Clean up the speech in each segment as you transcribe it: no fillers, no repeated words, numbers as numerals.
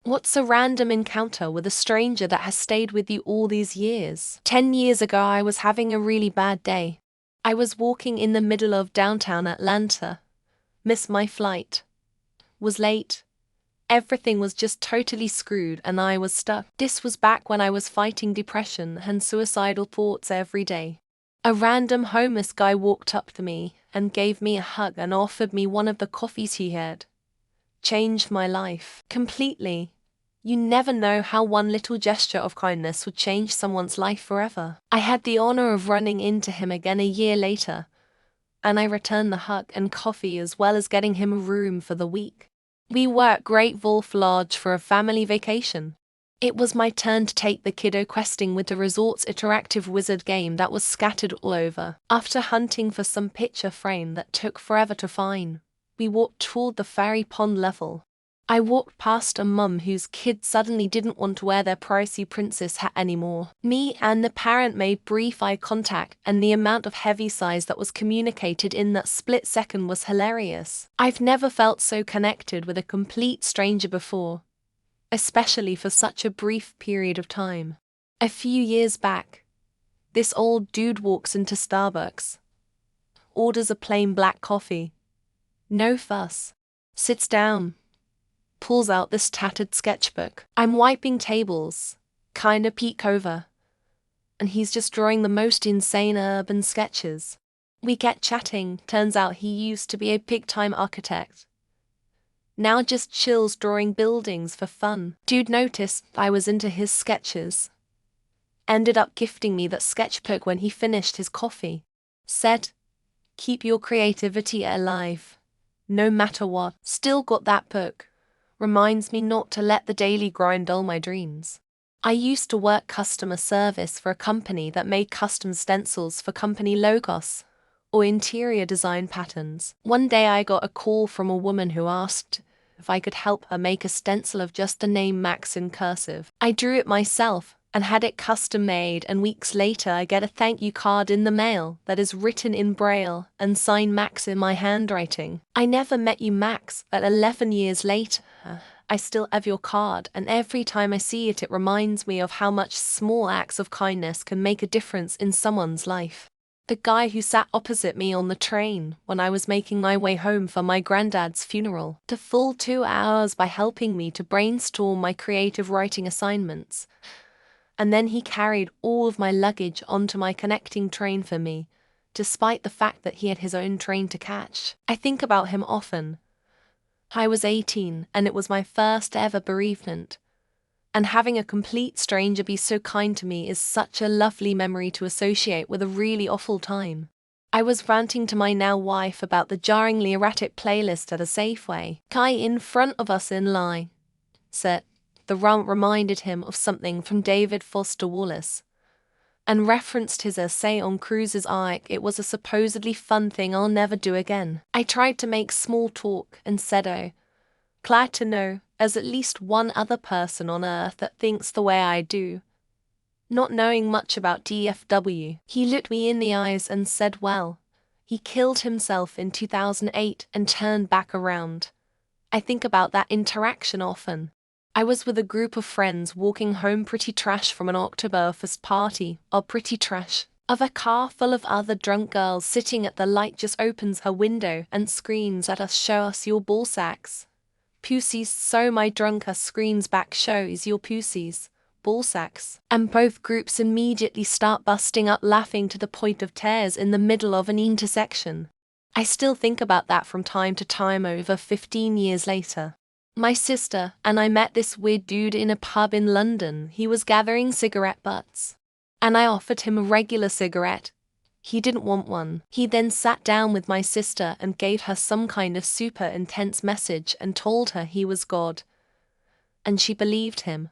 What's a random encounter with a stranger that has stayed with you all these years? 10 years ago, I was having a really bad day. I was walking in the middle of downtown Atlanta. Missed my flight. Was late. Everything was just totally screwed and I was stuck. This was back when I was fighting depression and suicidal thoughts every day. A random homeless guy walked up to me and gave me a hug and offered me one of the coffees he had. Changed my life completely. You never know how one little gesture of kindness would change someone's life forever. I had the honor of running into him again a year later, and I returned the hug and coffee as well as getting him a room for the week. We were at Great Wolf Lodge for a family vacation. It was my turn to take the kiddo questing with the resort's interactive wizard game that was scattered all over. After hunting for some picture frame that took forever to find, we walked toward the fairy pond level. I walked past a mum whose kid suddenly didn't want to wear their pricey princess hat anymore. Me and the parent made brief eye contact, and the amount of heavy sighs that was communicated in that split second was hilarious. I've never felt so connected with a complete stranger before, especially for such a brief period of time. A few years back, this old dude walks into Starbucks, orders a plain black coffee. No fuss. Sits down. Pulls out this tattered sketchbook. I'm wiping tables, kinda peek over, and he's just drawing the most insane urban sketches. We get chatting, turns out he used to be a big-time architect. Now just chills drawing buildings for fun. Dude noticed I was into his sketches. Ended up gifting me that sketchbook when he finished his coffee. Said, "Keep your creativity alive, no matter what." Still got that book. Reminds me not to let the daily grind dull my dreams. I used to work customer service for a company that made custom stencils for company logos or interior design patterns. One day I got a call from a woman who asked if I could help her make a stencil of just the name Max in cursive. I drew it myself and had it custom made, and weeks later I get a thank you card in the mail that is written in Braille and signed Max in my handwriting. I never met you, Max, but 11 years later, I still have your card, and every time I see it, it reminds me of how much small acts of kindness can make a difference in someone's life. The guy who sat opposite me on the train when I was making my way home for my granddad's funeral, the full 2 hours by helping me to brainstorm my creative writing assignments. And then he carried all of my luggage onto my connecting train for me, despite the fact that he had his own train to catch. I think about him often. I was 18, and it was my first ever bereavement. And having a complete stranger be so kind to me is such a lovely memory to associate with a really awful time. I was ranting to my now wife about the jarringly erratic playlist at a Safeway. Guy in front of us in line said the rant reminded him of something from David Foster Wallace, and referenced his essay on Cruz's Ike. It was a supposedly fun thing I'll never do again. I tried to make small talk and said, "Oh, glad to know there's at least one other person on earth that thinks the way I do." Not knowing much about DFW, he looked me in the eyes and said, "Well, he killed himself in 2008 and turned back around." I think about that interaction often. I was with a group of friends walking home pretty trash from an Oktoberfest party, or pretty trash, of a car full of other drunk girls sitting at the light just opens her window and screams at us, "Show us your ball sacks." Pussies, so my drunker screams back, "Shows your pussies, ball sacks." And both groups immediately start busting up laughing to the point of tears in the middle of an intersection. I still think about that from time to time over 15 years later. My sister and I met this weird dude in a pub in London. He was gathering cigarette butts, and I offered him a regular cigarette. He didn't want one. He then sat down with my sister and gave her some kind of super intense message and told her he was God. And she believed him.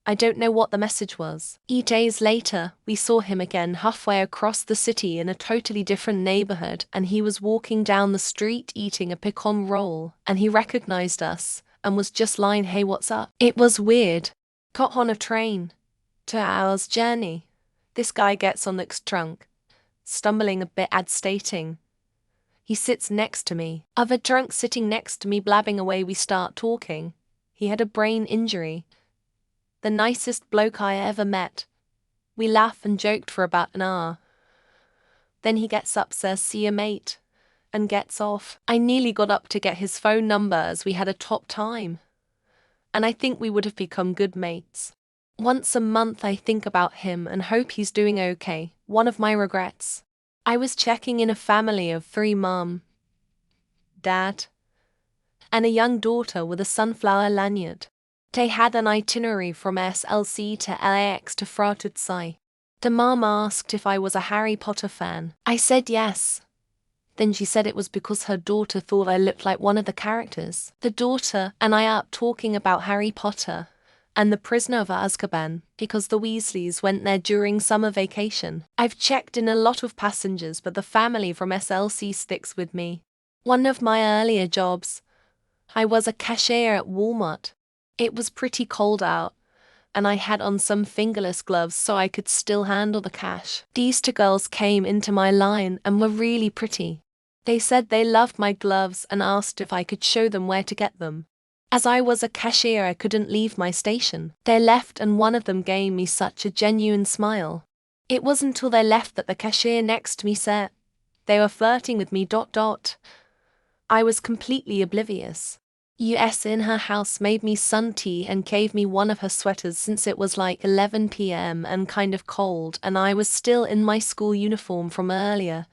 I don't know what the message was. 8 days later, we saw him again halfway across the city in a totally different neighborhood, and he was walking down the street eating a pecan roll, and he recognized us and was just lying, "Hey, what's up?" It was weird. Got on a train. 2 hours journey. This guy gets on, looks drunk, stumbling a bit, stating, he sits next to me. Other drunk sitting next to me blabbing away. We start talking. He had a brain injury. The nicest bloke I ever met. We laughed and joked for about an hour. Then he gets up, says, "See ya, mate," and gets off. I nearly got up to get his phone number as we had a top time. And I think we would have become good mates. Once a month I think about him and hope he's doing okay. One of my regrets. I was checking in a family of 3: mom, dad, and a young daughter with a sunflower lanyard. They had an itinerary from SLC to LAX to Fratudsai. The mom asked if I was a Harry Potter fan. I said yes. Then she said it was because her daughter thought I looked like one of the characters. The daughter and I are talking about Harry Potter and the Prisoner of Azkaban because the Weasleys went there during summer vacation. I've checked in a lot of passengers, but the family from SLC sticks with me. One of my earlier jobs, I was a cashier at Walmart. It was pretty cold out, and I had on some fingerless gloves so I could still handle the cash. These 2 girls came into my line and were really pretty. They said they loved my gloves and asked if I could show them where to get them. As I was a cashier, I couldn't leave my station. They left and one of them gave me such a genuine smile. It wasn't until they left that the cashier next to me said they were flirting with me. I was completely oblivious. US in her house made me sun tea and gave me one of her sweaters since it was like 11 p.m. and kind of cold and I was still in my school uniform from earlier.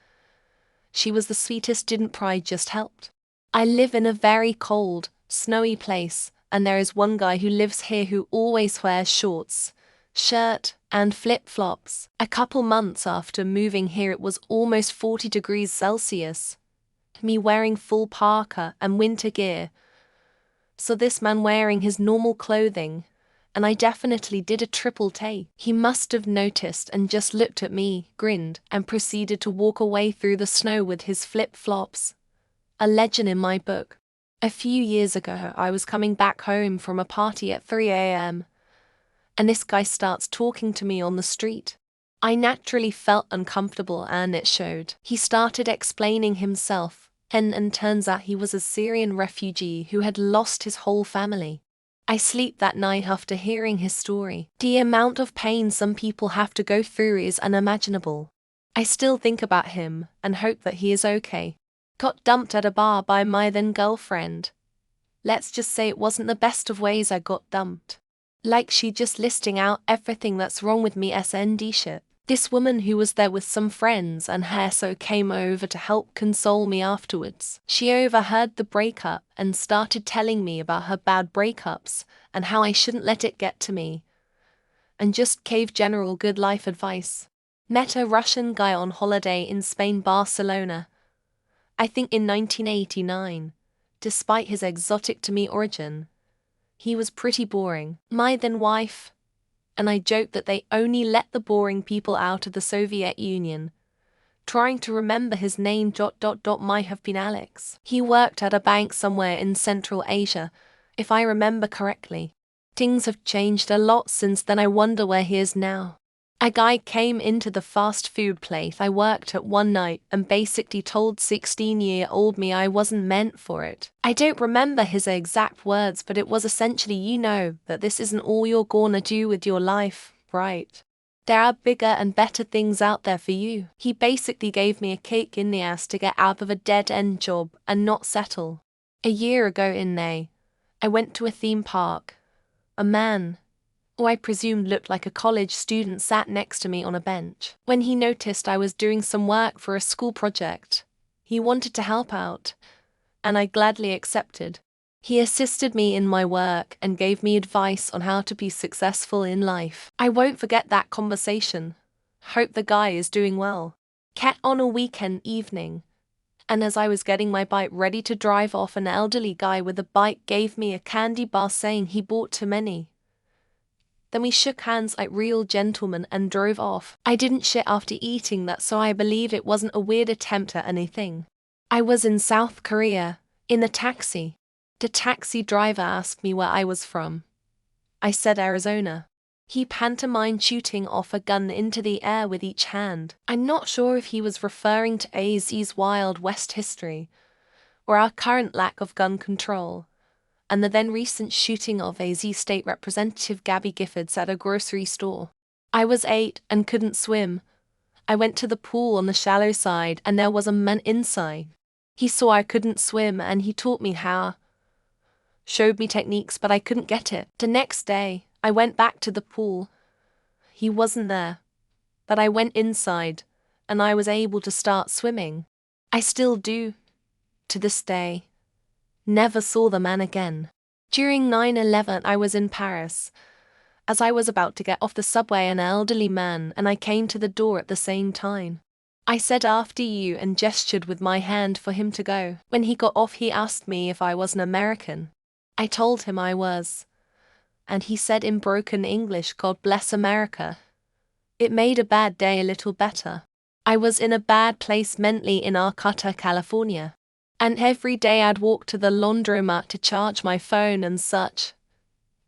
She was the sweetest, didn't pry, just helped. I live in a very cold, snowy place, and there is one guy who lives here who always wears shorts, shirt, and flip-flops. A couple months after moving here it was almost 40 degrees Celsius. Me wearing full parka and winter gear. So this man wearing his normal clothing, and I definitely did a triple take. He must have noticed and just looked at me, grinned, and proceeded to walk away through the snow with his flip-flops. A legend in my book. A few years ago, I was coming back home from a party at 3 a.m. and this guy starts talking to me on the street. I naturally felt uncomfortable and it showed. He started explaining himself, and turns out he was a Syrian refugee who had lost his whole family. I slept that night after hearing his story. The amount of pain some people have to go through is unimaginable. I still think about him and hope that he is okay. Got dumped at a bar by my then girlfriend. Let's just say it wasn't the best of ways I got dumped. Like she just listing out everything that's wrong with me SND shit. This woman who was there with some friends and her so came over to help console me afterwards. She overheard the breakup and started telling me about her bad breakups and how I shouldn't let it get to me. And just gave general good life advice. Met a Russian guy on holiday in Spain, Barcelona. I think in 1989. Despite his exotic to me origin, he was pretty boring. My then wife and I joked that they only let the boring people out of the Soviet Union. Trying to remember his name ... might have been Alex. He worked at a bank somewhere in Central Asia, if I remember correctly. Things have changed a lot since then. I wonder where he is now. A guy came into the fast food place I worked at one night and basically told 16-year-old me I wasn't meant for it. I don't remember his exact words, but it was essentially, you know, that this isn't all you're gonna do with your life, right? There are bigger and better things out there for you. He basically gave me a kick in the ass to get out of a dead-end job and not settle. A year ago in May, I went to a theme park. A man, who I presumed looked like a college student, sat next to me on a bench. When he noticed I was doing some work for a school project, he wanted to help out, and I gladly accepted. He assisted me in my work and gave me advice on how to be successful in life. I won't forget that conversation. Hope the guy is doing well. Cat on a weekend evening, and as I was getting my bike ready to drive off, an elderly guy with a bike gave me a candy bar saying he bought too many. Then we shook hands like real gentlemen and drove off. I didn't shit after eating that, so I believe it wasn't a weird attempt at anything. I was in South Korea, in a taxi. The taxi driver asked me where I was from. I said Arizona. He pantomimed shooting off a gun into the air with each hand. I'm not sure if he was referring to AZ's Wild West history, or our current lack of gun control. and the then recent shooting of AZ State Representative Gabby Giffords at a grocery store. I was 8 and couldn't swim. I went to the pool on the shallow side and there was a man inside. He saw I couldn't swim and he taught me how. Showed me techniques, but I couldn't get it. The next day, I went back to the pool. He wasn't there, but I went inside and I was able to start swimming. I still do, to this day. Never saw the man again. During 9/11, I was in Paris. As I was about to get off the subway, an elderly man and I came to the door at the same time. I said after you and gestured with my hand for him to go. When he got off, he asked me if I was an American. I told him I was. And he said in broken English, "God bless America." It made a bad day a little better. I was in a bad place mentally in Arcata, California. And every day I'd walk to the laundromat to charge my phone and such.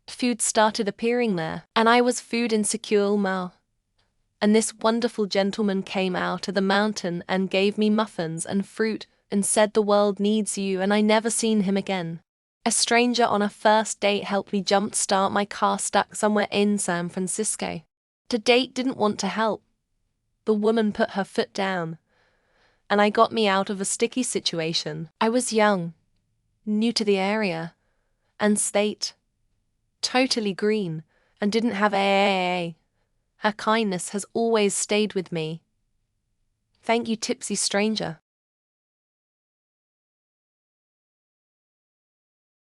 Food started appearing there, and I was food insecure now. And this wonderful gentleman came out of the mountain and gave me muffins and fruit and said the world needs you, and I never seen him again. A stranger on a first date helped me jump-start my car stuck somewhere in San Francisco. The date didn't want to help. The woman put her foot down, and I got me out of a sticky situation. I was young, new to the area, and state, totally green, and didn't have AAA. Her kindness has always stayed with me. Thank you, tipsy stranger.